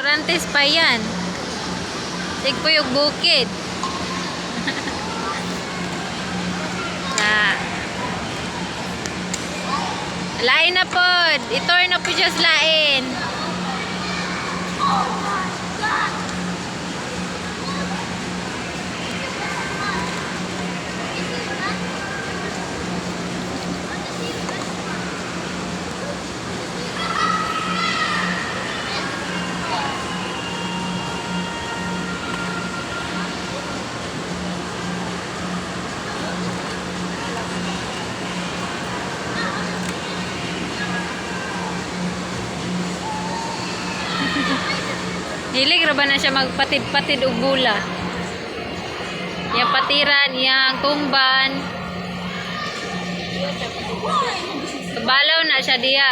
Morantes pa yan. Tigpuyog bukid. Lain na po. Itor na po just lain. Hilig ra ba na siya magpatid-patid og bula? Yang patiran, yang tumban. Balaw na siya diya.